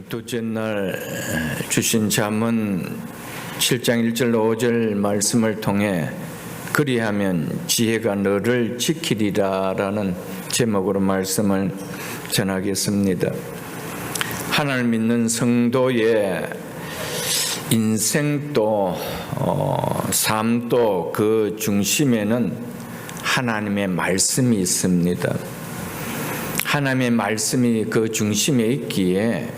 둘째 날 주신 잠언 7장 1절로 5절 말씀을 통해 그리하면 지혜가 너를 지키리라 라는 제목으로 말씀을 전하겠습니다. 하나님을 믿는 성도의 인생도 삶도 그 중심에는 하나님의 말씀이 있습니다. 하나님의 말씀이 그 중심에 있기에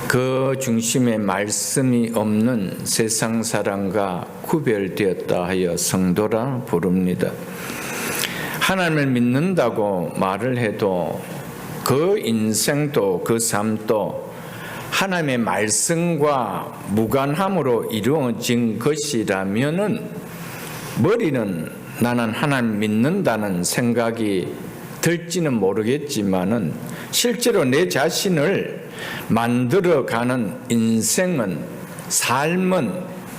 그 중심에 말씀이 없는 세상 사람과 구별되었다 하여 성도라 부릅니다. 하나님을 믿는다고 말을 해도 그 인생도 그 삶도 하나님의 말씀과 무관함으로 이루어진 것이라면은 머리는 나는 하나님 믿는다는 생각이 들지는 모르겠지만은 실제로 내 자신을 만들어가는 인생은 삶은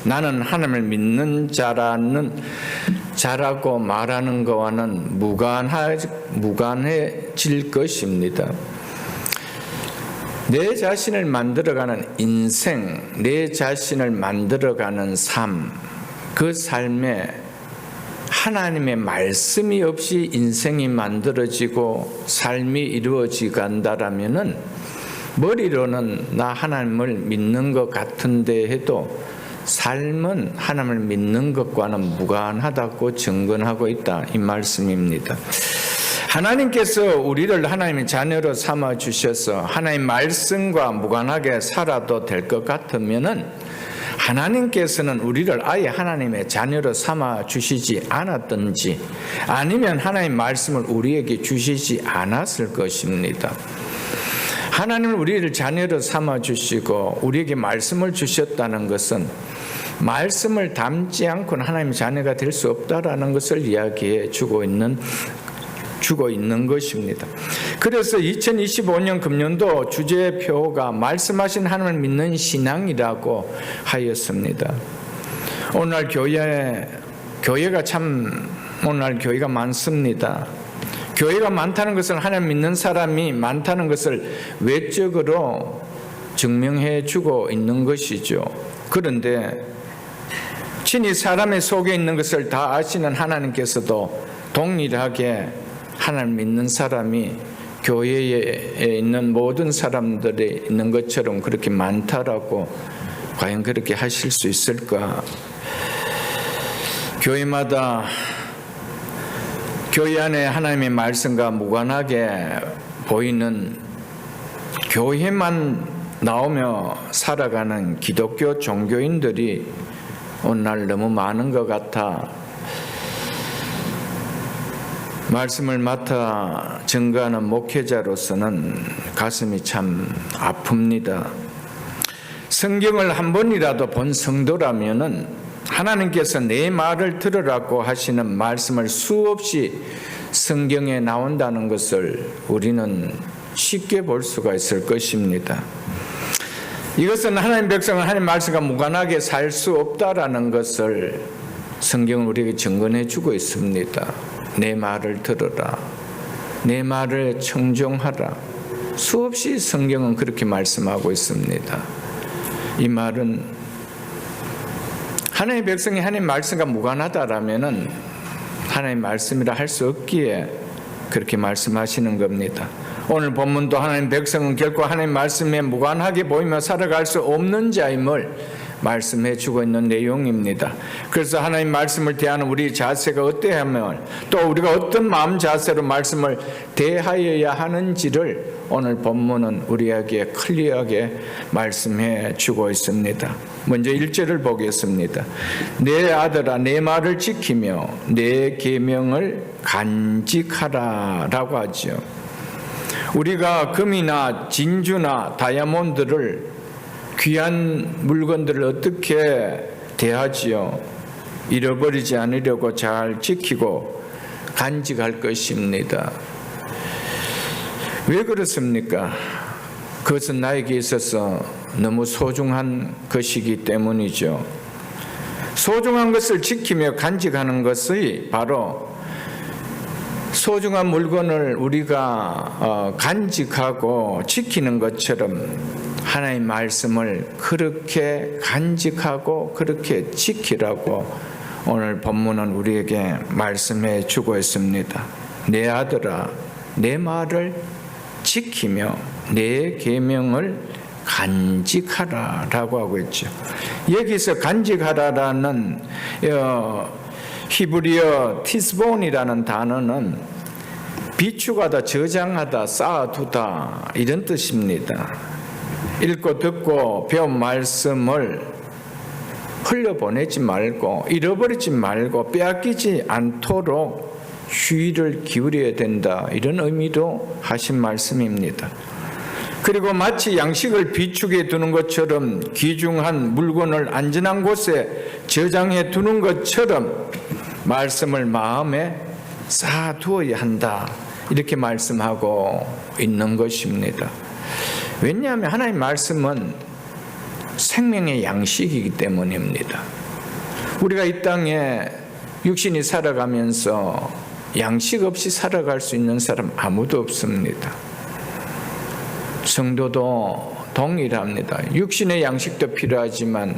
나는 하나님을 믿는 자라고 말하는 것과는 무관해질 것입니다. 내 자신을 만들어가는 인생, 내 자신을 만들어가는 삶, 그 삶에 하나님의 말씀이 없이 인생이 만들어지고 삶이 이루어지고 간다라면은 머리로는 나 하나님을 믿는 것 같은데 해도 삶은 하나님을 믿는 것과는 무관하다고 증거하고 있다 이 말씀입니다. 하나님께서 우리를 하나님의 자녀로 삼아 주셔서 하나님의 말씀과 무관하게 살아도 될 것 같으면은 하나님께서는 우리를 아예 하나님의 자녀로 삼아 주시지 않았든지 아니면 하나님의 말씀을 우리에게 주시지 않았을 것입니다. 하나님은 우리를 자녀로 삼아 주시고 우리에게 말씀을 주셨다는 것은 말씀을 담지 않고는 하나님의 자녀가 될 수 없다라는 것을 이야기해 주고 있는 것입니다. 그래서 2025년 금년도 주제표가 말씀하신 하나님을 믿는 신앙이라고 하였습니다. 오늘날 교회가 참 오늘날 교회가 많습니다. 교회가 많다는 것은 하나님 믿는 사람이 많다는 것을 외적으로 증명해 주고 있는 것이죠. 그런데 친히 사람의 속에 있는 것을 다 아시는 하나님께서도 동일하게 하나님 믿는 사람이 교회에 있는 모든 사람들이 있는 것처럼 그렇게 많다라고 과연 그렇게 하실 수 있을까? 교회마다 교회 안에 하나님의 말씀과 무관하게 보이는 교회만 나오며 살아가는 기독교 종교인들이 오늘날 너무 많은 것 같아 말씀을 맡아 증거하는 목회자로서는 가슴이 참 아픕니다. 성경을 한 번이라도 본 성도라면은 하나님께서 내 말을 들으라고 하시는 말씀을 수없이 성경에 나온다는 것을 우리는 쉽게 볼 수가 있을 것입니다. 이것은 하나님 백성은 하나님 말씀과 무관하게 살 수 없다라는 것을 성경은 우리에게 증거해 주고 있습니다. 내 말을 들으라. 내 말을 청종하라. 수없이 성경은 그렇게 말씀하고 있습니다. 이 말은 하나님의 백성이 하나님 말씀과 무관하다라면은 하나님 말씀이라 할 수 없기에 그렇게 말씀하시는 겁니다. 오늘 본문도 하나님 백성은 결코 하나님 말씀에 무관하게 보이며 살아갈 수 없는 자임을 말씀해 주고 있는 내용입니다. 그래서 하나님 말씀을 대하는 우리 자세가 어떠하면 또 우리가 어떤 마음 자세로 말씀을 대하여야 하는지를 오늘 본문은 우리에게 클리어하게 말씀해 주고 있습니다. 먼저 1절을 보겠습니다. 내 아들아 내 말을 지키며 내 계명을 간직하라 라고 하죠. 우리가 금이나 진주나 다이아몬드를 귀한 물건들을 어떻게 대하지요? 잃어버리지 않으려고 잘 지키고 간직할 것입니다. 왜 그렇습니까? 그것은 나에게 있어서 너무 소중한 것이기 때문이죠. 소중한 것을 지키며 간직하는 것이 바로 소중한 물건을 우리가 간직하고 지키는 것처럼 하나님 말씀을 그렇게 간직하고 그렇게 지키라고 오늘 본문은 우리에게 말씀해 주고 있습니다. 내 아들아, 내 말을 지키며 내 계명을 간직하라라고 하고 있죠. 여기서 간직하라라는 히브리어 티스본이라는 단어는 비축하다, 저장하다, 쌓아두다 이런 뜻입니다. 읽고 듣고 배운 말씀을 흘려보내지 말고 잃어버리지 말고 빼앗기지 않도록 주의를 기울여야 된다, 이런 의미로 하신 말씀입니다. 그리고 마치 양식을 비축해 두는 것처럼 귀중한 물건을 안전한 곳에 저장해 두는 것처럼 말씀을 마음에 쌓아두어야 한다, 이렇게 말씀하고 있는 것입니다. 왜냐하면 하나님 말씀은 생명의 양식이기 때문입니다. 우리가 이 땅에 육신이 살아가면서 양식 없이 살아갈 수 있는 사람 아무도 없습니다. 성도도 동일합니다. 육신의 양식도 필요하지만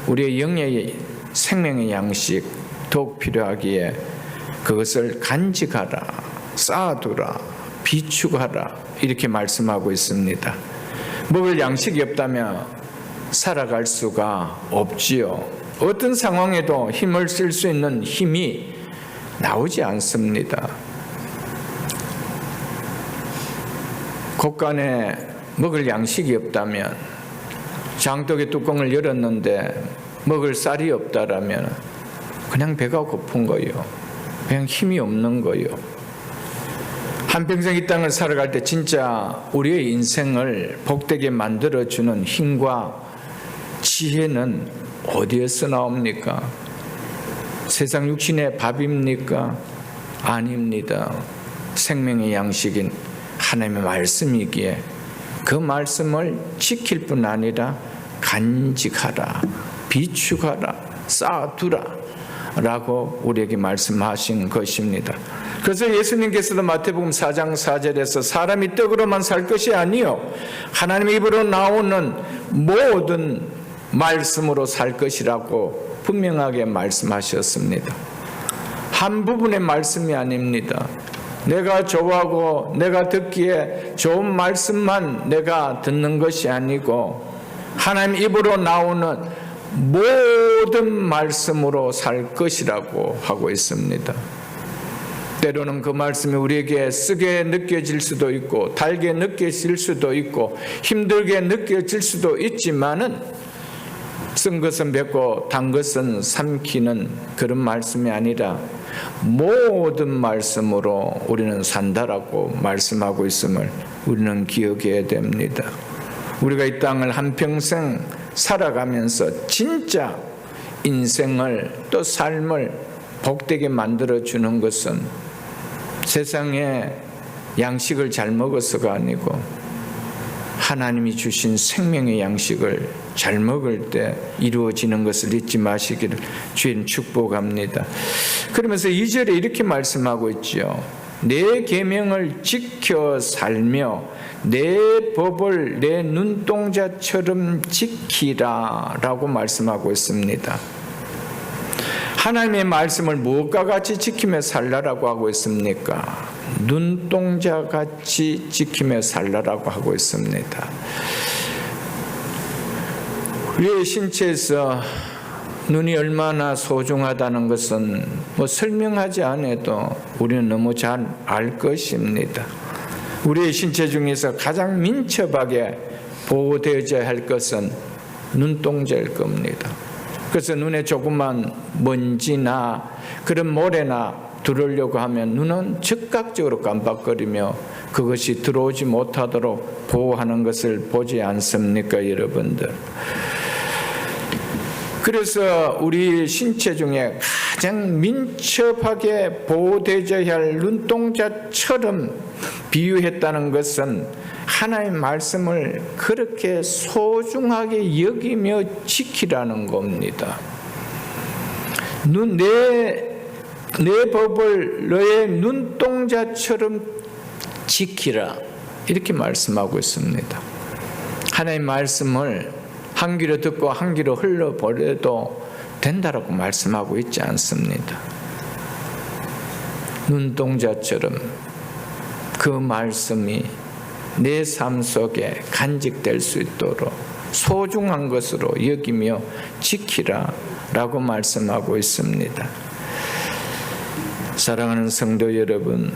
우리의 영의 생명의 양식 더욱 필요하기에 그것을 간직하라, 쌓아두라, 비축하라, 이렇게 말씀하고 있습니다. 먹을 양식이 없다면 살아갈 수가 없지요. 어떤 상황에도 힘을 쓸 수 있는 힘이 나오지 않습니다. 곳간에 먹을 양식이 없다면, 장독의 뚜껑을 열었는데 먹을 쌀이 없다라면 그냥 배가 고픈 거예요. 그냥 힘이 없는 거예요. 한평생 이 땅을 살아갈 때 진짜 우리의 인생을 복되게 만들어주는 힘과 지혜는 어디에서 나옵니까? 세상 육신의 밥입니까? 아닙니다. 생명의 양식인 하나님의 말씀이기에 그 말씀을 지킬 뿐 아니라 간직하라, 비축하라, 쌓아두라 라고 우리에게 말씀하신 것입니다. 그래서 예수님께서도 마태복음 4장 4절에서 사람이 떡으로만 살 것이 아니요 하나님의 입으로 나오는 모든 말씀으로 살 것이라고 분명하게 말씀하셨습니다. 한 부분의 말씀이 아닙니다. 내가 좋아하고 내가 듣기에 좋은 말씀만 내가 듣는 것이 아니고 하나님 입으로 나오는 모든 말씀으로 살 것이라고 하고 있습니다. 때로는 그 말씀이 우리에게 쓰게 느껴질 수도 있고 달게 느껴질 수도 있고 힘들게 느껴질 수도 있지만은 쓴 것은 뱉고 단 것은 삼키는 그런 말씀이 아니라 모든 말씀으로 우리는 산다라고 말씀하고 있음을 우리는 기억해야 됩니다. 우리가 이 땅을 한평생 살아가면서 진짜 인생을 또 삶을 복되게 만들어주는 것은 세상에 양식을 잘 먹어서가 아니고 하나님이 주신 생명의 양식을 잘 먹을 때 이루어지는 것을 잊지 마시기를 주님 축복합니다. 그러면서 2절에 이렇게 말씀하고 있죠. 내 계명을 지켜 살며 내 법을 내 눈동자처럼 지키라 라고 말씀하고 있습니다. 하나님의 말씀을 무엇과 같이 지키며 살라라고 하고 있습니까? 눈동자같이 지키며 살라라고 하고 있습니다. 우리의 신체에서 눈이 얼마나 소중하다는 것은 설명하지 않아도 우리는 너무 잘 알 것입니다. 우리의 신체 중에서 가장 민첩하게 보호되어야 할 것은 눈동자일 겁니다. 그래서 눈에 조그만 먼지나 그런 모래나 들어오려고 하면 눈은 즉각적으로 깜빡거리며 그것이 들어오지 못하도록 보호하는 것을 보지 않습니까, 여러분들? 그래서 우리 신체 중에 가장 민첩하게 보호되어야 할 눈동자처럼 비유했다는 것은 하나님의 말씀을 그렇게 소중하게 여기며 지키라는 겁니다. 내 내 법을 너의 눈동자처럼 지키라. 이렇게 말씀하고 있습니다. 하나님의 말씀을 한 귀로 듣고 한 귀로 흘려버려도 된다라고 말씀하고 있지 않습니다. 눈동자처럼 그 말씀이 내 삶 속에 간직될 수 있도록 소중한 것으로 여기며 지키라 라고 말씀하고 있습니다. 사랑하는 성도 여러분,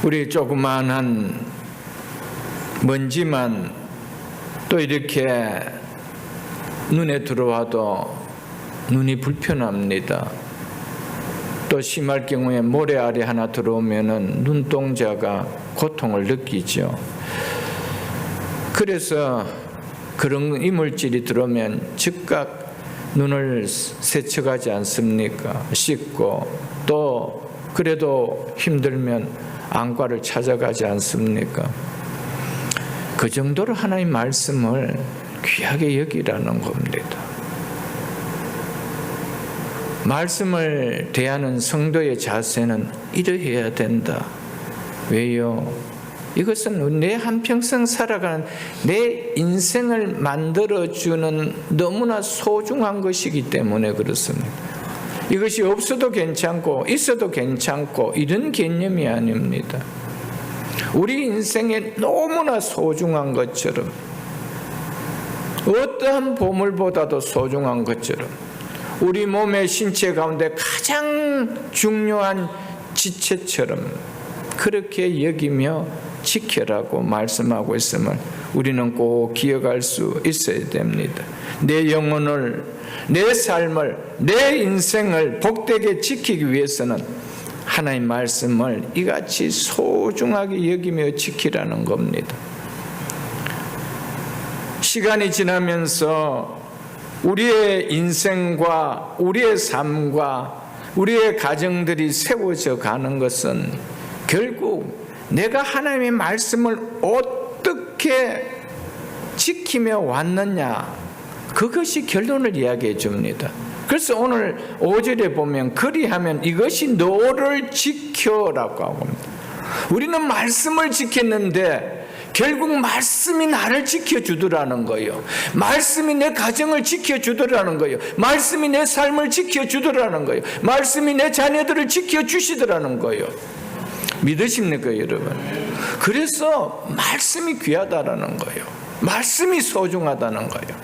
우리 조그만한 먼지만 또 이렇게 눈에 들어와도 눈이 불편합니다. 또 심할 경우에 모래알이 하나 들어오면은 눈동자가 고통을 느끼죠. 그래서 그런 이물질이 들어오면 즉각 눈을 세척하지 않습니까? 씻고 또 그래도 힘들면 안과를 찾아가지 않습니까? 그 정도로 하나님의 말씀을 귀하게 여기라는 겁니다. 말씀을 대하는 성도의 자세는 이러해야 된다. 왜요? 이것은 내 한평생 살아가는 내 인생을 만들어주는 너무나 소중한 것이기 때문에 그렇습니다. 이것이 없어도 괜찮고 있어도 괜찮고 이런 개념이 아닙니다. 우리 인생에 너무나 소중한 것처럼, 어떠한 보물보다도 소중한 것처럼, 우리 몸의 신체 가운데 가장 중요한 지체처럼 그렇게 여기며 지켜라고 말씀하고 있음을 우리는 꼭 기억할 수 있어야 됩니다. 내 영혼을, 내 삶을, 내 인생을 복되게 지키기 위해서는 하나님의 말씀을 이같이 소중하게 여기며 지키라는 겁니다. 시간이 지나면서 우리의 인생과 우리의 삶과 우리의 가정들이 세워져 가는 것은 결국 내가 하나님의 말씀을 어떻게 지키며 왔느냐, 그것이 결론을 이야기해 줍니다. 그래서 오늘 5절에 보면 그리하면 이것이 너를 지켜라고 하고 합니다. 우리는 말씀을 지켰는데 결국 말씀이 나를 지켜주더라는 거예요. 말씀이 내 가정을 지켜주더라는 거예요. 말씀이 내 삶을 지켜주더라는 거예요. 말씀이 내 자녀들을 지켜주시더라는 거예요. 믿으십니까 여러분? 그래서 말씀이 귀하다라는 거예요. 말씀이 소중하다는 거예요.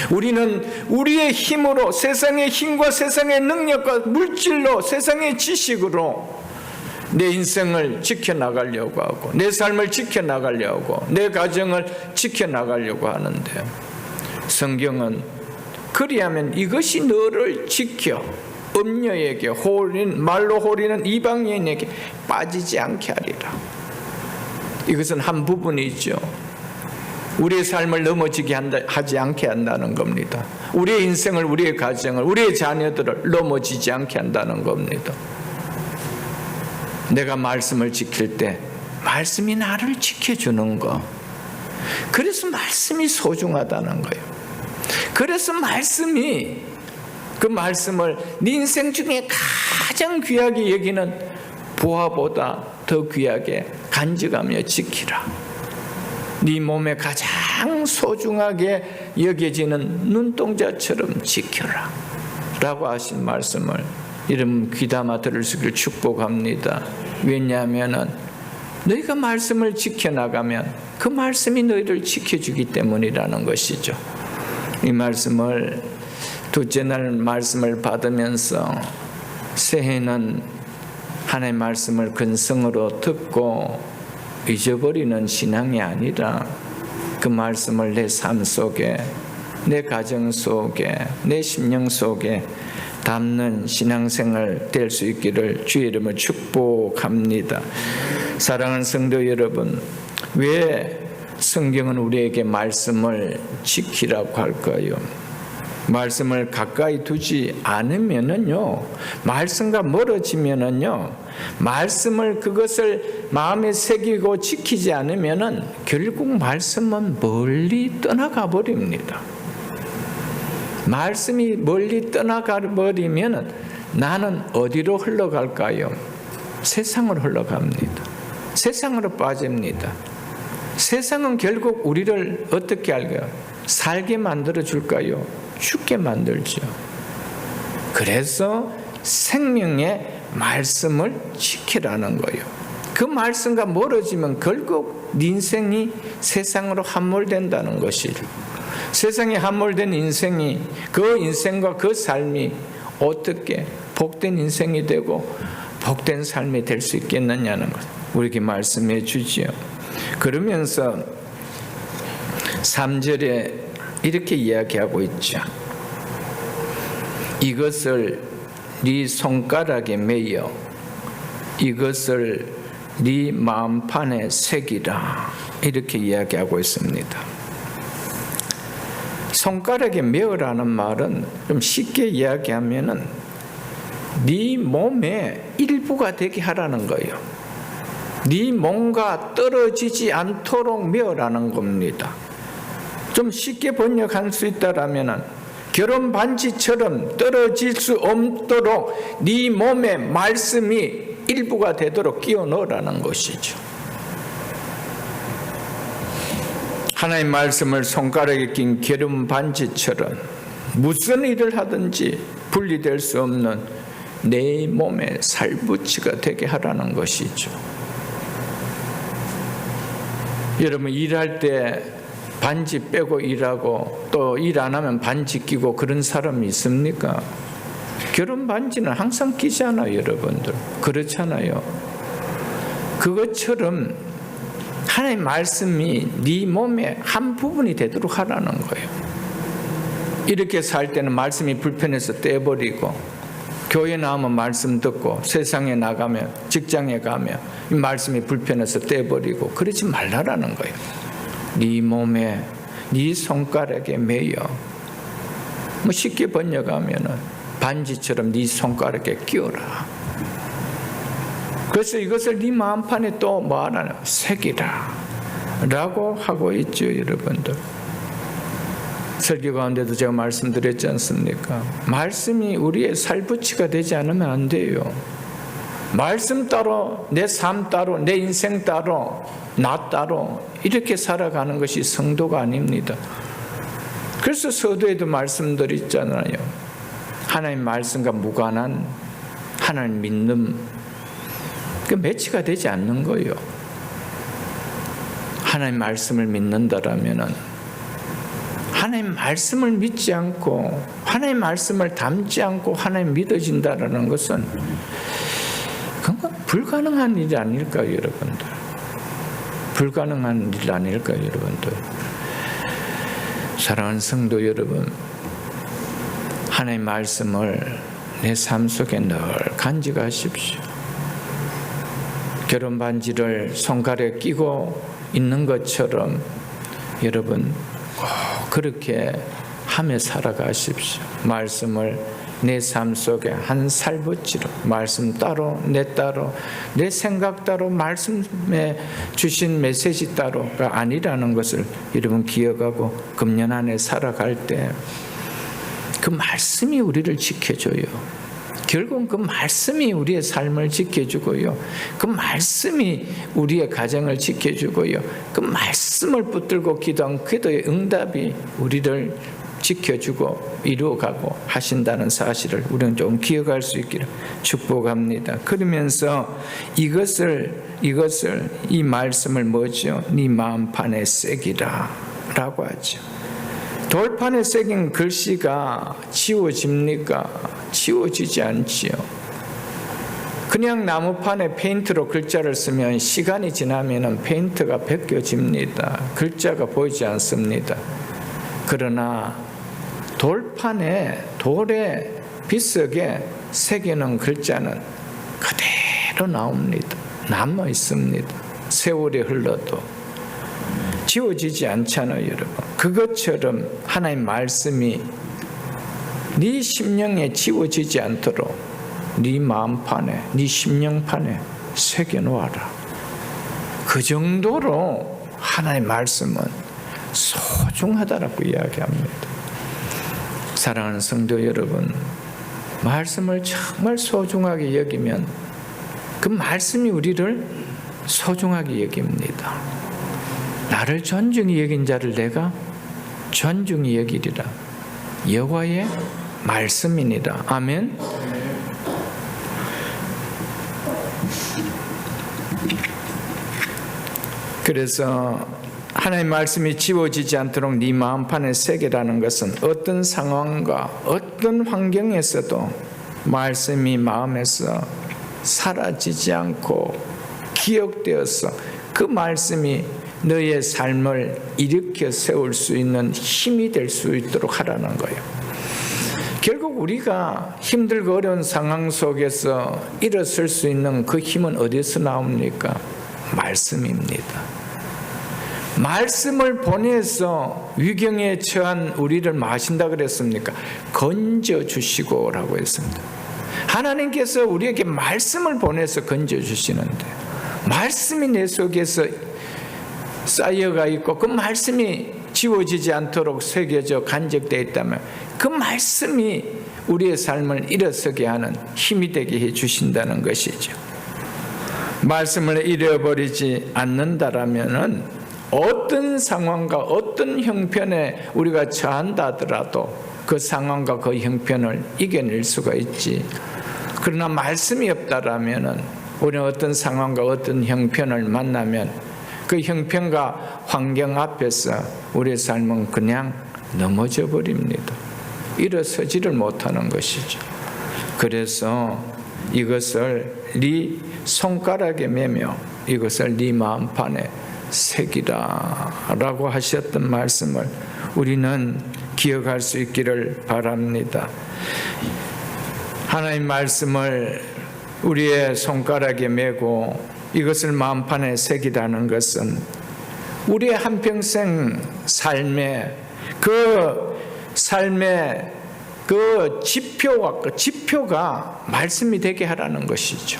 우리는 우리의 힘으로, 세상의 힘과 세상의 능력과 물질로, 세상의 지식으로 내 인생을 지켜나가려고 하고 내 삶을 지켜나가려고 하고 내 가정을 지켜나가려고 하는데, 성경은 그리하면 이것이 너를 지켜 음녀에게, 말로 홀리는 이방인에게 빠지지 않게 하리라. 이것은 한 부분이죠. 우리의 삶을 넘어지게 하지 않게 한다는 겁니다. 우리의 인생을, 우리의 가정을, 우리의 자녀들을 넘어지지 않게 한다는 겁니다. 내가 말씀을 지킬 때 말씀이 나를 지켜주는 거, 그래서 말씀이 소중하다는 거예요. 그래서 그 말씀을 네 인생 중에 가장 귀하게 여기는 보화보다 더 귀하게 간직하며 지키라. 네 몸에 가장 소중하게 여겨지는 눈동자처럼 지켜라 라고 하신 말씀을 이름 귀담아 들을 수 있기를 축복합니다. 왜냐하면 너희가 말씀을 지켜나가면 그 말씀이 너희를 지켜주기 때문이라는 것이죠. 이 말씀을 둘째 날 말씀을 받으면서 새해는 하나님의 말씀을 근성으로 듣고 잊어버리는 신앙이 아니라 그 말씀을 내 삶 속에, 내 가정 속에, 내 심령 속에 담는 신앙생활 될 수 있기를 주의 이름으로 축복합니다. 사랑하는 성도 여러분, 왜 성경은 우리에게 말씀을 지키라고 할까요? 말씀을 가까이 두지 않으면은요, 말씀과 멀어지면은요, 말씀을 그것을 마음에 새기고 지키지 않으면은 결국 말씀은 멀리 떠나가 버립니다. 말씀이 멀리 떠나가 버리면 나는 어디로 흘러갈까요? 세상으로 흘러갑니다. 세상으로 빠집니다. 세상은 결국 우리를 어떻게 할까요? 살게 만들어 줄까요? 죽게 만들죠. 그래서 생명의 말씀을 지키라는 거예요. 그 말씀과 멀어지면 결국 네 인생이 세상으로 함몰된다는 것이죠. 세상에 함몰된 인생이, 그 인생과 그 삶이 어떻게 복된 인생이 되고 복된 삶이 될 수 있겠느냐는 것 우리에게 말씀해 주지요. 그러면서 3절에 이렇게 이야기하고 있죠. 이것을 네 손가락에 매여 이것을 네 마음판에 새기라, 이렇게 이야기하고 있습니다. 손가락에 매어라는 말은 좀 쉽게 이야기하면은 네 몸의 일부가 되게 하라는 거예요. 네 몸과 떨어지지 않도록 매어라는 겁니다. 좀 쉽게 번역할 수 있다라면은 결혼 반지처럼 떨어질 수 없도록 네 몸에 말씀이 일부가 되도록 끼워 넣으라는 것이죠. 하나님 말씀을 손가락에 낀 결혼 반지처럼 무슨 일을 하든지 분리될 수 없는 내 몸의 살붙이가 되게 하라는 것이죠. 여러분, 일할 때 반지 빼고 일하고 또 일 안 하면 반지 끼고 그런 사람이 있습니까? 결혼 반지는 항상 끼잖아요, 여러분들. 그렇잖아요. 그것처럼 하나님 말씀이 네 몸의 한 부분이 되도록 하라는 거예요. 이렇게 살 때는 말씀이 불편해서 떼버리고, 교회 나오면 말씀 듣고 세상에 나가면, 직장에 가면 이 말씀이 불편해서 떼버리고 그러지 말라라는 거예요. 네 몸에, 네 손가락에 매여, 뭐 쉽게 번역하면은 반지처럼 네 손가락에 끼워라. 그래서 이것을 네 마음판에 또 뭐하나 새기라 라고 하고 있죠, 여러분들. 설교 가운데도 제가 말씀드렸지 않습니까? 말씀이 우리의 살붙이가 되지 않으면 안 돼요. 말씀 따로, 내 삶 따로, 내 인생 따로, 나 따로 이렇게 살아가는 것이 성도가 아닙니다. 그래서 서두에도 말씀드렸잖아요. 하나님 말씀과 무관한 하나님 믿는 그 매치가 되지 않는 거예요. 하나님 말씀을 믿는다라면은 하나님 말씀을 믿지 않고 하나님 말씀을 담지 않고 하나님 믿어진다라는 것은 그건 불가능한 일이 아닐까요, 여러분들? 불가능한 일 아닐까요, 여러분들? 사랑하는 성도 여러분, 하나님 말씀을 내 삶 속에 늘 간직하십시오. 결혼 반지를 손가락에 끼고 있는 것처럼 여러분 그렇게 하며 살아가십시오. 말씀을 내 삶 속에 한 살붙이로, 말씀 따로, 내 따로, 내 생각 따로, 말씀에 주신 메시지 따로가 아니라는 것을 여러분 기억하고 금년 안에 살아갈 때 그 말씀이 우리를 지켜줘요. 결국은 그 말씀이 우리의 삶을 지켜주고요. 그 말씀이 우리의 가정을 지켜주고요. 그 말씀을 붙들고 기도한 기도의 응답이 우리를 지켜주고 이루어가고 하신다는 사실을 우리는 좀 기억할 수 있기를 축복합니다. 그러면서 이 말씀을 뭐죠? 네 마음판에 새기라 라고 하죠. 돌판에 새긴 글씨가 지워집니까? 지워지지 않지요. 그냥 나무판에 페인트로 글자를 쓰면 시간이 지나면 페인트가 벗겨집니다. 글자가 보이지 않습니다. 그러나 돌판에, 돌의 빗속에 새기는 글자는 그대로 나옵니다. 남아 있습니다. 세월이 흘러도 지워지지 않잖아요, 여러분. 그것처럼 하나님 말씀이 네 심령에 지워지지 않도록 네 마음판에, 네 심령판에 새겨놓아라. 그 정도로 하나님 말씀은 소중하다라고 이야기합니다. 사랑하는 성도 여러분, 말씀을 정말 소중하게 여기면 그 말씀이 우리를 소중하게 여깁니다. 나를 존중히 여긴 자를 내가 존중히 여기리라. 여호와의 말씀이니라. 아멘. 그래서 하나님의 말씀이 지워지지 않도록 네 마음판에 새기라는 것은 어떤 상황과 어떤 환경에서도 말씀이 마음에서 사라지지 않고 기억되어서 그 말씀이 너의 삶을 일으켜 세울 수 있는 힘이 될 수 있도록 하라는 거예요. 결국 우리가 힘들고 어려운 상황 속에서 일어설 수 있는 그 힘은 어디서 나옵니까? 말씀입니다. 말씀을 보내서 위경에 처한 우리를 마신다 그랬습니까? 건져주시고 라고 했습니다. 하나님께서 우리에게 말씀을 보내서 건져주시는데, 말씀이 내 속에서 쌓여가 있고 그 말씀이 지워지지 않도록 새겨져 간직되어 있다면 그 말씀이 우리의 삶을 일어서게 하는 힘이 되게 해주신다는 것이죠. 말씀을 잃어버리지 않는다라면은 어떤 상황과 어떤 형편에 우리가 처한다 하더라도 그 상황과 그 형편을 이겨낼 수가 있지. 그러나 말씀이 없다라면은 우리는 어떤 상황과 어떤 형편을 만나면 그 형편과 환경 앞에서 우리의 삶은 그냥 넘어져 버립니다. 일어서지를 못하는 것이죠. 그래서 이것을 네 손가락에 매며 이것을 네 마음판에 새기라 라고 하셨던 말씀을 우리는 기억할 수 있기를 바랍니다. 하나님 말씀을 우리의 손가락에 메고 이것을 마음판에 새기다는 것은 우리의 한평생 삶의 그 지표가 말씀이 되게 하라는 것이죠.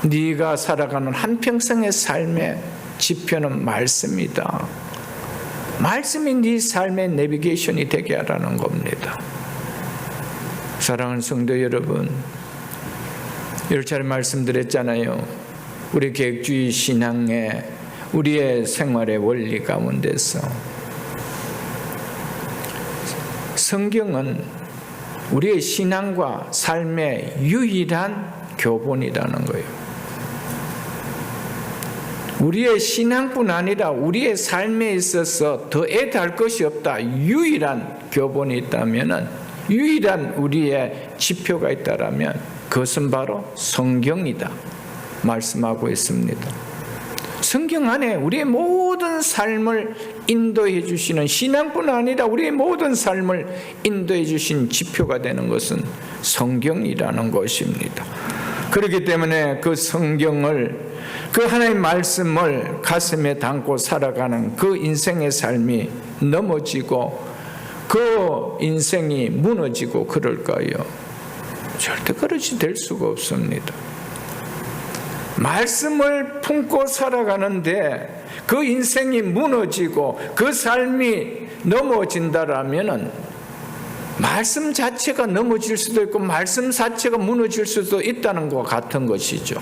네가 살아가는 한평생의 삶의 지표는 말씀이다. 말씀이 네 삶의 내비게이션이 되게 하라는 겁니다. 사랑하는 성도 여러분, 여러 차례 말씀드렸잖아요. 우리 계획주의 신앙의 우리의 생활의 원리 가운데서 성경은 우리의 신앙과 삶의 유일한 교본이라는 거예요. 우리의 신앙뿐 아니라 우리의 삶에 있어서 더해 달 것이 없다. 유일한 교본이 있다면, 유일한 우리의 지표가 있다라면 그것은 바로 성경이다 말씀하고 있습니다. 성경 안에 우리의 모든 삶을 인도해 주시는, 신앙뿐 아니라 우리의 모든 삶을 인도해 주신 지표가 되는 것은 성경이라는 것입니다. 그렇기 때문에 그 성경을, 그 하나님의 말씀을 가슴에 담고 살아가는 그 인생의 삶이 넘어지고 그 인생이 무너지고 그럴까요? 절대 그렇지 될 수가 없습니다. 말씀을 품고 살아가는데 그 인생이 무너지고 그 삶이 넘어진다라면은 말씀 자체가 넘어질 수도 있고 말씀 자체가 무너질 수도 있다는 것과 같은 것이죠.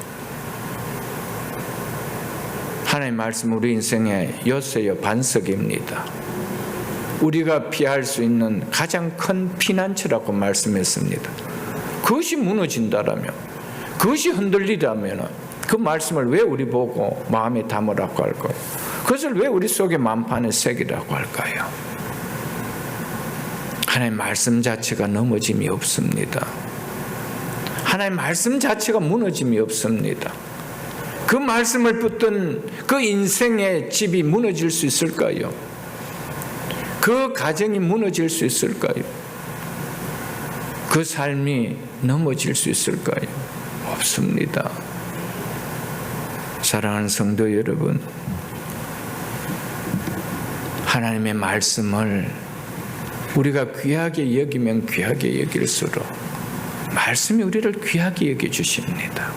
하나님의 말씀 우리 인생의 요새의 반석입니다. 우리가 피할 수 있는 가장 큰 피난처라고 말씀했습니다. 그것이 무너진다라면, 그것이 흔들리다면 그 말씀을 왜 우리 보고 마음에 담으라고 할까요? 그것을 왜 우리 속에 마음판에 새기라고 할까요? 하나님의 말씀 자체가 넘어짐이 없습니다. 하나님의 말씀 자체가 무너짐이 없습니다. 그 말씀을 붙든 그 인생의 집이 무너질 수 있을까요? 그 가정이 무너질 수 있을까요? 그 삶이 넘어질 수 있을까요? 없습니다. 사랑하는 성도 여러분, 하나님의 말씀을 우리가 귀하게 여기면 귀하게 여길수록 말씀이 우리를 귀하게 여겨주십니다.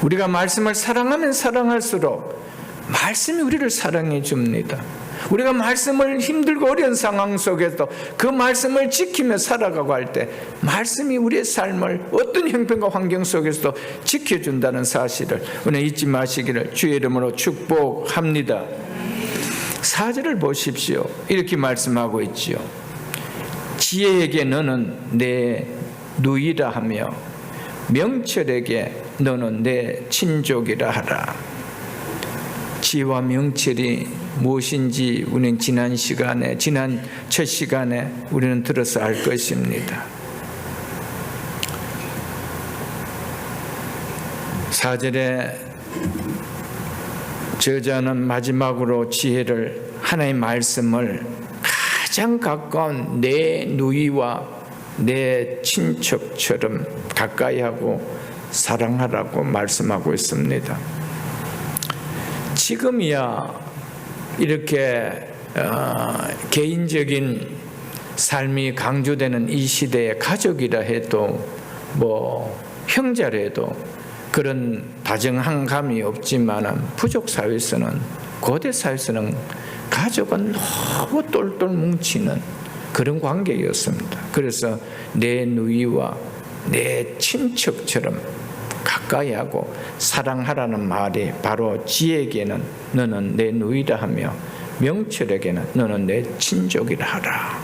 우리가 말씀을 사랑하면 사랑할수록 말씀이 우리를 사랑해 줍니다. 우리가 말씀을 힘들고 어려운 상황 속에서 그 말씀을 지키며 살아가고 할 때 말씀이 우리의 삶을 어떤 형편과 환경 속에서도 지켜준다는 사실을 오늘 잊지 마시기를 주의 이름으로 축복합니다. 4절을 보십시오. 이렇게 말씀하고 있지요. 지혜에게 너는 내 누이라 하며 명철에게 너는 내 친족이라 하라. 지혜와 명철이 무엇인지 우리는 지난 첫 시간에 우리는 들어서 알 것입니다. 4절에 저자는 마지막으로 지혜를 하나님의 말씀을 가장 가까운 내 누이와 내 친척처럼 가까이 하고 사랑하라고 말씀하고 있습니다. 지금이야 이렇게 개인적인 삶이 강조되는 이 시대에 가족이라 해도 형제라 해도 그런 다정한 감이 없지만 부족 사회에서는 고대 사회에서는 가족은 너무 똘똘 뭉치는 그런 관계였습니다. 그래서 내 누이와 내 친척처럼 가까이 하고 사랑하라는 말이 바로 지혜에게는 너는 내 누이라 하며 명철에게는 너는 내 친족이라 하라.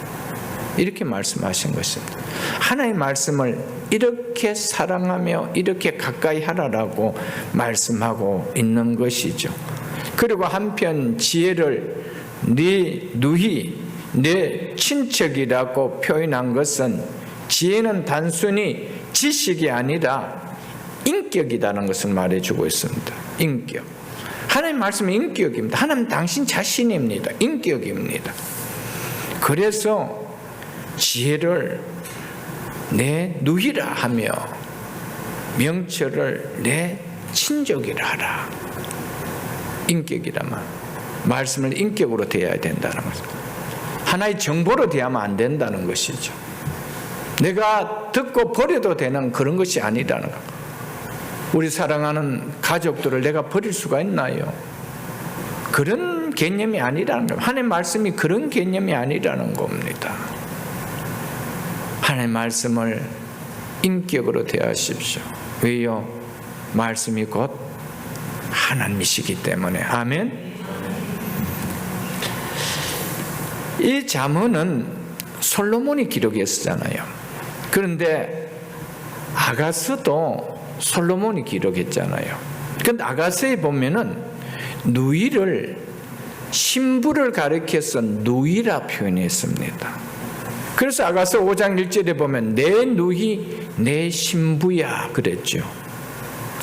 이렇게 말씀하신 것입니다. 하나님의 말씀을 이렇게 사랑하며 이렇게 가까이 하라라고 말씀하고 있는 것이죠. 그리고 한편 지혜를 네 누이, 내 친척이라고 표현한 것은 지혜는 단순히 지식이 아니라 인격이라는 것을 말해주고 있습니다. 인격. 하나님 말씀은 인격입니다. 하나님 당신 자신입니다. 인격입니다. 그래서 지혜를 내 누이라 하며 명철을 내 친족이라 하라. 인격이라면 말씀을 인격으로 대해야 된다는 것입니다. 하나의 정보로 대하면 안 된다는 것이죠. 내가 듣고 버려도 되는 그런 것이 아니라는 것. 우리 사랑하는 가족들을 내가 버릴 수가 있나요? 그런 개념이 아니라는 겁니다. 하나님의 말씀이 그런 개념이 아니라는 겁니다. 하나님의 말씀을 인격으로 대하십시오. 왜요? 말씀이 곧 하나님이시기 때문에. 아멘. 이 잠언은 솔로몬이 기록했잖아요. 그런데 아가서도 솔로몬이 기록했잖아요. 그런데 아가서에 보면은 누이를 신부를 가리켜서 누이라 표현했습니다. 그래서 아가서 5장 1절에 보면 내 누이 내 신부야 그랬죠.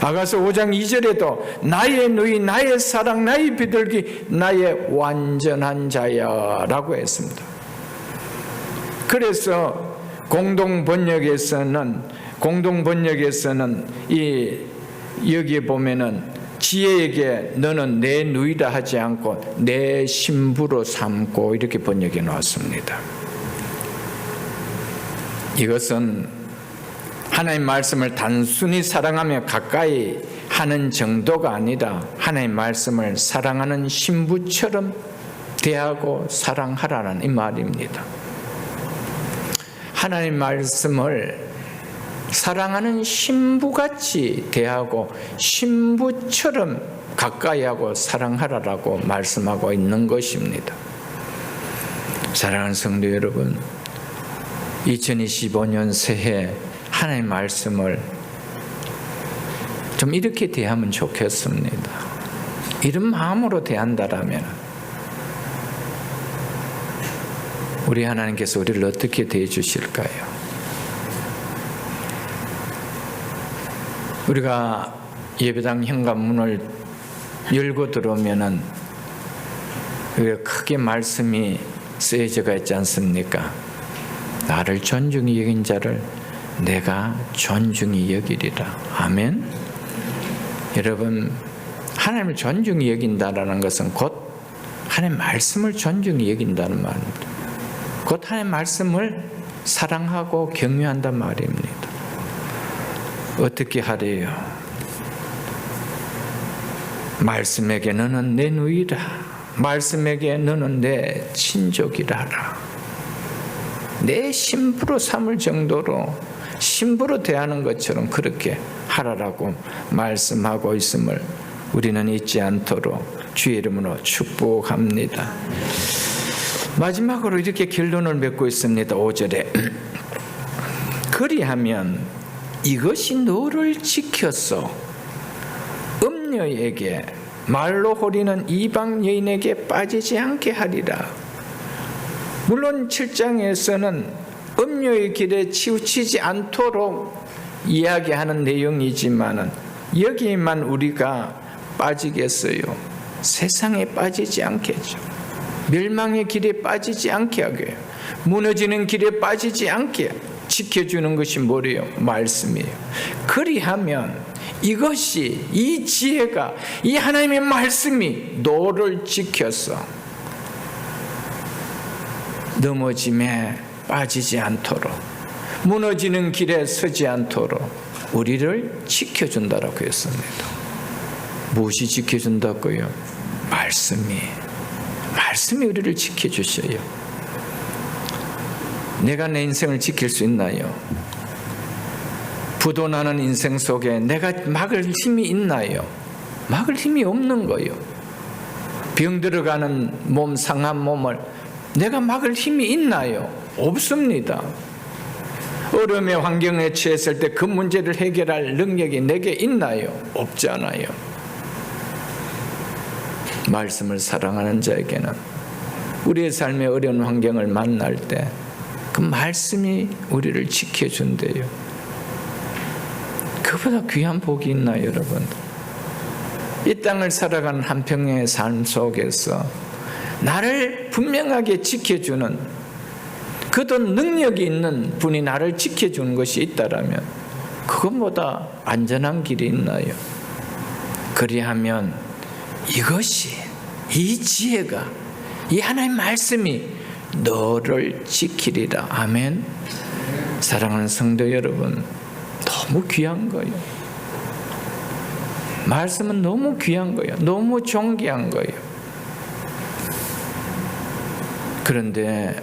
아가서 5장 2절에도 나의 누이 나의 사랑 나의 비둘기 나의 완전한 자야 라고 했습니다. 그래서 공동 번역에서는 여기에 보면은 지혜에게 너는 내 누이라 하지 않고 내 신부로 삼고 이렇게 번역해 놓았습니다. 이것은 하나님 말씀을 단순히 사랑하며 가까이 하는 정도가 아니라 하나님 말씀을 사랑하는 신부처럼 대하고 사랑하라는 이 말입니다. 하나님 말씀을 사랑하는 신부같이 대하고 신부처럼 가까이 하고 사랑하라라고 말씀하고 있는 것입니다. 사랑하는 성도 여러분, 2025년 새해 하나님의 말씀을 좀 이렇게 대하면 좋겠습니다. 이런 마음으로 대한다라면 우리 하나님께서 우리를 어떻게 대해 주실까요? 우리가 예배당 현관문을 열고 들어오면은 크게 말씀이 쓰여져 있지 않습니까? 나를 존중히 여긴 자를 내가 존중히 여기리라. 아멘. 여러분, 하나님을 존중히 여긴다라는 것은 곧 하나님의 말씀을 존중히 여긴다는 말입니다. 곧 하나님의 말씀을 사랑하고 경외한다는 말입니다. 어떻게 하래요? 말씀에게 너는 내 누이라. 말씀에게 너는 내 친족이라라. 내 신부로 삼을 정도로 신부로 대하는 것처럼 그렇게 하라라고 말씀하고 있음을 우리는 잊지 않도록 주의 이름으로 축복합니다. 마지막으로 이렇게 결론을 맺고 있습니다. 5절에 그리하면 이것이 너를 지켜서 음녀에게 말로 호리는 이방 여인에게 빠지지 않게 하리라. 물론 7장에서는 음녀의 길에 치우치지 않도록 이야기하는 내용이지만 여기에만 우리가 빠지겠어요? 세상에 빠지지 않겠죠. 멸망의 길에 빠지지 않게 하고요. 무너지는 길에 빠지지 않게 지켜주는 것이 뭐래요? 말씀이에요. 그리하면 이것이, 이 지혜가, 이 하나님의 말씀이 너를 지켜서 넘어짐에 빠지지 않도록, 무너지는 길에 서지 않도록 우리를 지켜준다라고 했습니다. 무엇이 지켜준다고요? 말씀이 우리를 지켜주셔요. 내가 내 인생을 지킬 수 있나요? 부도나는 인생 속에 내가 막을 힘이 있나요? 막을 힘이 없는 거예요. 병 들어가는 몸, 상한 몸을 내가 막을 힘이 있나요? 없습니다. 어려움의 환경에 처했을 때 그 문제를 해결할 능력이 내게 있나요? 없잖아요. 말씀을 사랑하는 자에게는 우리의 삶의 어려운 환경을 만날 때 그 말씀이 우리를 지켜준대요. 그보다 귀한 복이 있나요, 여러분? 이 땅을 살아가는 한평의 삶 속에서 나를 분명하게 지켜주는, 그도 능력이 있는 분이 나를 지켜주는 것이 있다라면 그것보다 안전한 길이 있나요? 그리하면 이것이, 이 지혜가, 이 하나님의 말씀이 너를 지키리라. 아멘. 사랑하는 성도 여러분, 너무 귀한 거예요. 말씀은 너무 귀한 거예요. 너무 존귀한 거예요. 그런데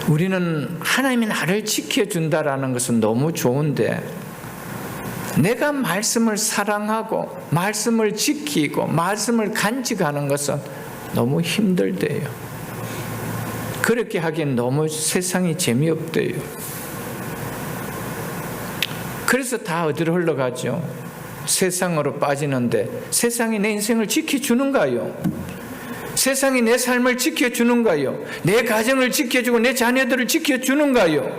우리는 하나님이 나를 지켜준다라는 것은 너무 좋은데, 내가 말씀을 사랑하고 말씀을 지키고 말씀을 간직하는 것은 너무 힘들대요. 그렇게 하기엔 너무 세상이 재미없대요. 그래서 다 어디로 흘러가죠? 세상으로 빠지는데, 세상이 내 인생을 지켜주는가요? 세상이 내 삶을 지켜주는가요? 내 가정을 지켜주고 내 자녀들을 지켜주는가요?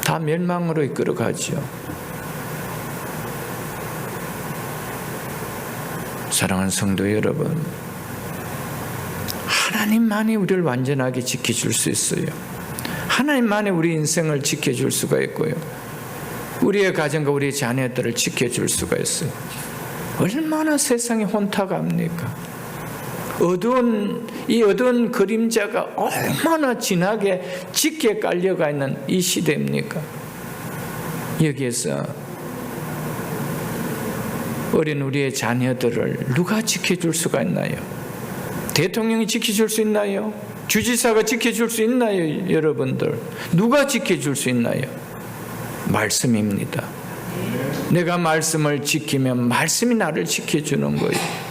다 멸망으로 이끌어가죠. 사랑하는 성도 여러분, 하나님만이 우리를 완전하게 지켜줄 수 있어요. 하나님만이 우리 인생을 지켜줄 수가 있고요, 우리의 가정과 우리의 자녀들을 지켜줄 수가 있어요. 얼마나 세상이 혼탁합니까? 이 어두운 그림자가 얼마나 진하게 짙게 깔려가 있는 이 시대입니까? 여기에서 어린 우리의 자녀들을 누가 지켜줄 수가 있나요? 대통령이 지켜줄 수 있나요? 주지사가 지켜줄 수 있나요? 여러분들, 누가 지켜줄 수 있나요? 말씀입니다. 내가 말씀을 지키면 말씀이 나를 지켜주는 거예요.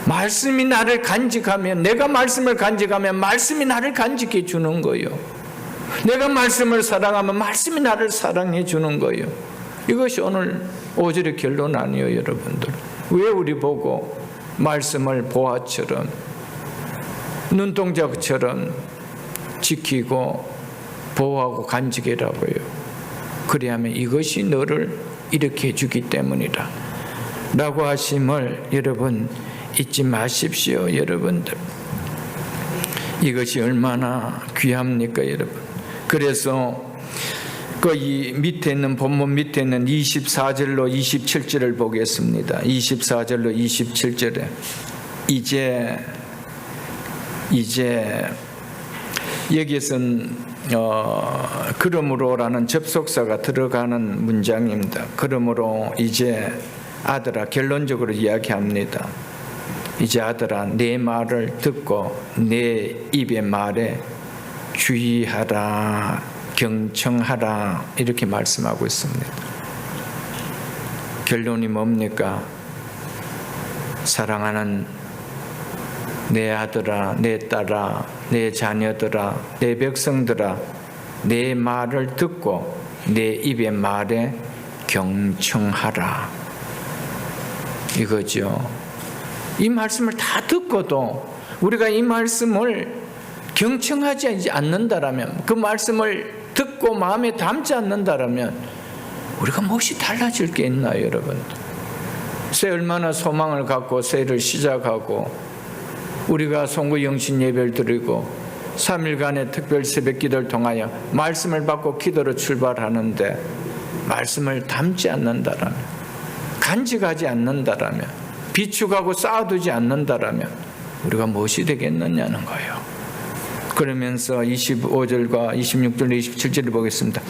말씀이 나를 간직하면, 내가 말씀을 간직하면 말씀이 나를 간직해 주는 거예요. 내가 말씀을 사랑하면 말씀이 나를 사랑해 주는 거예요. 이것이 오늘 5절의 결론 아니에요, 여러분들. 왜 우리 보고 말씀을 보화처럼, 눈동자처럼 지키고 보호하고 간직이라고요? 그리하면 이것이 너를 이렇게 해주기 때문이라 라고 하심을 여러분 잊지 마십시오. 여러분들, 이것이 얼마나 귀합니까, 여러분? 그래서 이 밑에 있는, 본문 밑에 있는 24절로 27절을 보겠습니다. 24절로 27절에 이제 여기에서는 그러므로라는 접속사가 들어가는 문장입니다. 그러므로 이제 아들아, 결론적으로 이야기합니다. 이제 아들아, 내 말을 듣고 내 입의 말에 주의하라, 경청하라, 이렇게 말씀하고 있습니다. 결론이 뭡니까? 사랑하는 내 아들아, 내 딸아, 내 자녀들아, 내 백성들아, 내 말을 듣고 내 입의 말에 경청하라, 이거죠. 이 말씀을 다 듣고도 우리가 이 말씀을 경청하지 않는다라면, 그 말씀을 듣고 마음에 담지 않는다라면 우리가 무엇이 달라질 게 있나요, 여러분? 새 얼마나 소망을 갖고 새해를 시작하고 우리가 송구 영신 예배를 드리고 3일간의 특별 새벽 기도를 통하여 말씀을 받고 기도로 출발하는데 말씀을 담지 않는다라면, 간직하지 않는다라면, 비축하고 쌓아두지 않는다라면 우리가 무엇이 되겠느냐는 거예요. 그러면서 25절과 26절, 27절을 보겠습니다.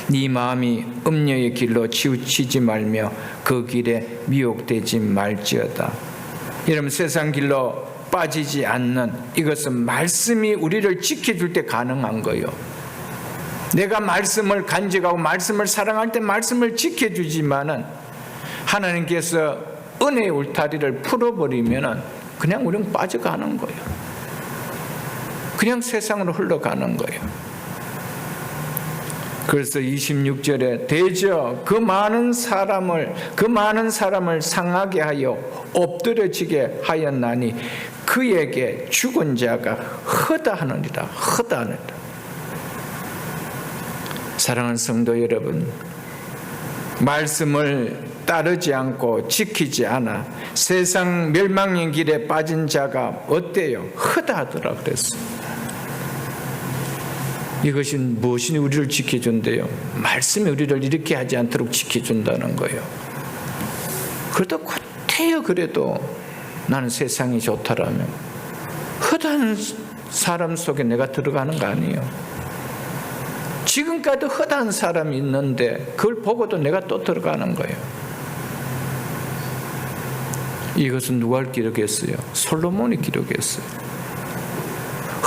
네 마음이 음녀의 길로 치우치지 말며 그 길에 미혹되지 말지어다. 여러분, 세상 길로 빠지지 않는 이것은 말씀이 우리를 지켜줄 때 가능한 거예요. 내가 말씀을 간직하고 말씀을 사랑할 때 말씀을 지켜주지만은 하나님께서 은혜의 울타리를 풀어버리면은 그냥 우리는 빠져가는 거예요. 그냥 세상으로 흘러가는 거예요. 그래서 26절에 대저 그 많은 사람을 상하게 하여 엎드려지게 하였나니 그에게 죽은 자가 허다하느니라. 허다하느니라. 사랑하는 성도 여러분, 말씀을 따르지 않고 지키지 않아 세상 멸망의 길에 빠진 자가 어때요? 허다하더라 그랬어요. 이것이 무엇이 우리를 지켜준대요? 말씀이 우리를 이렇게 하지 않도록 지켜준다는 거예요. 그래도 곧해요. 그래도 나는 세상이 좋다라면 허다한 사람 속에 내가 들어가는 거 아니에요. 지금까지 허다한 사람이 있는데 그걸 보고도 내가 또 들어가는 거예요. 이것은 누가 기록했어요? 솔로몬이 기록했어요.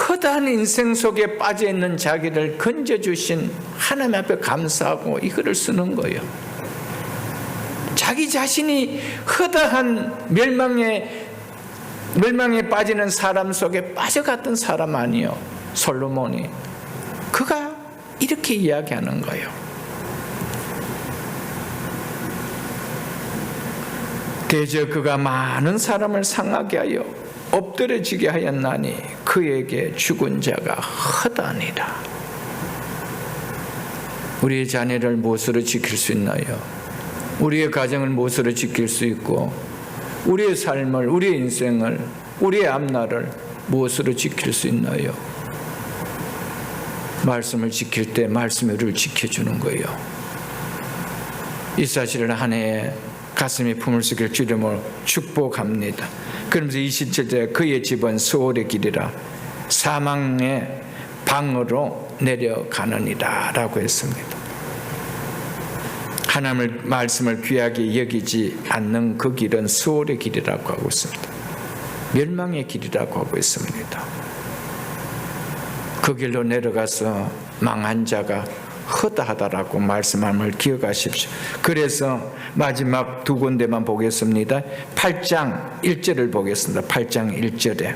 허다한 인생 속에 빠져있는 자기를 건져주신 하나님 앞에 감사하고 이 글을 쓰는 거예요. 자기 자신이 허다한 멸망에 빠지는 사람 속에 빠져갔던 사람 아니요, 솔로몬이. 그가 이렇게 이야기하는 거예요. 대저 그가 많은 사람을 상하게 하여 엎드려지게 하였나니 그에게 죽은 자가 허다니라. 우리의 자녀를 무엇으로 지킬 수 있나요? 우리의 가정을 무엇으로 지킬 수 있고, 우리의 삶을, 우리의 인생을, 우리의 앞날을 무엇으로 지킬 수 있나요? 말씀을 지킬 때 말씀이 우리를 지켜주는 거예요. 이 사실을 한 해에 가슴에 품을 수 있길 주님을 축복합니다. 그러면서 27절에 그의 집은 수월의 길이라 사망의 방으로 내려가느니라 라고 했습니다. 하나님의 말씀을 귀하게 여기지 않는 그 길은 수월의 길이라고 하고 있습니다. 멸망의 길이라고 하고 있습니다. 그 길로 내려가서 망한 자가 허다하다라고 말씀함을 기억하십시오. 그래서 마지막 두 군데만 보겠습니다. 8장 1절을 보겠습니다. 8장 1절에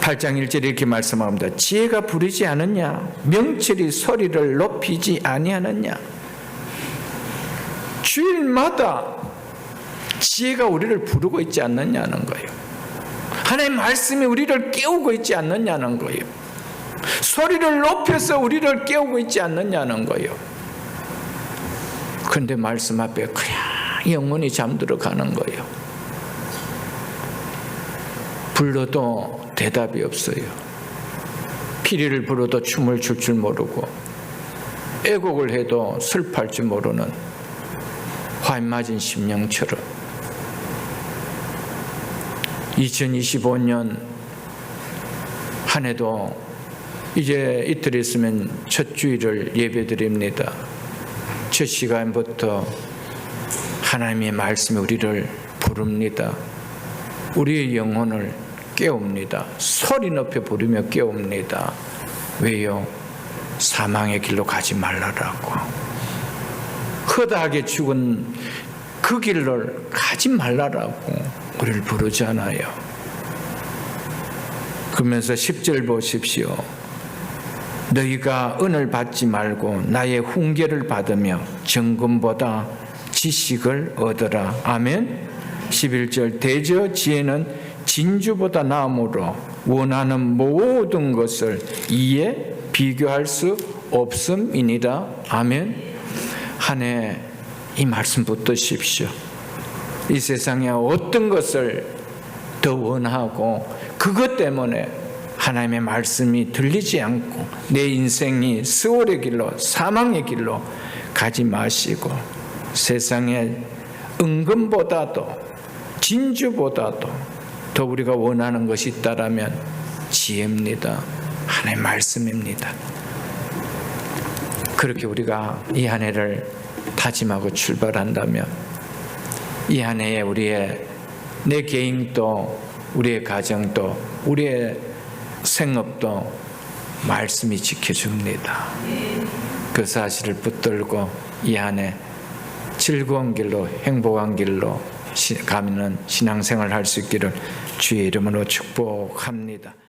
8장 1절에 이렇게 말씀합니다. 지혜가 부르지 않느냐? 명철이 소리를 높이지 아니하느냐? 주일마다 지혜가 우리를 부르고 있지 않느냐는 거예요. 하나님의 말씀이 우리를 깨우고 있지 않느냐는 거예요. 소리를 높여서 우리를 깨우고 있지 않느냐는 거예요. 그런데 말씀 앞에 그냥 영원히 잠들어 가는 거예요. 불러도 대답이 없어요. 피리를 불어도 춤을 출 줄 모르고, 애곡을 해도 슬퍼할 줄 모르는 화인 맞은 심령처럼 2025년 한 해도 이제 이틀 있으면 첫 주일을 예배드립니다. 첫 시간부터 하나님의 말씀이 우리를 부릅니다. 우리의 영혼을 깨웁니다. 소리 높여 부르며 깨웁니다. 왜요? 사망의 길로 가지 말라라고. 허다하게 죽은 그 길을 가지 말라라고 우리를 부르잖아요. 그러면서 10절 보십시오. 너희가 은을 받지 말고 나의 훈계를 받으며 정금보다 지식을 얻어라. 아멘. 11절 대저 지혜는 진주보다 나음으로 원하는 모든 것을 이에 비교할 수 없음이니라. 아멘. 한 해 이 말씀 붙드십시오. 이 세상에 어떤 것을 더 원하고 그것 때문에 하나님의 말씀이 들리지 않고 내 인생이 스월의 길로 사망의 길로 가지 마시고 세상의 은금보다도 진주보다도 더 우리가 원하는 것이 있다라면 지혜입니다. 하나님의 말씀입니다. 그렇게 우리가 이 한 해를 다짐하고 출발한다면 이 한 해에 우리의 내 개인도 우리의 가정도 우리의 생업도 말씀이 지켜줍니다. 그 사실을 붙들고 이 한 해 즐거운 길로 행복한 길로 가는 신앙생활을 할 수 있기를 주의 이름으로 축복합니다.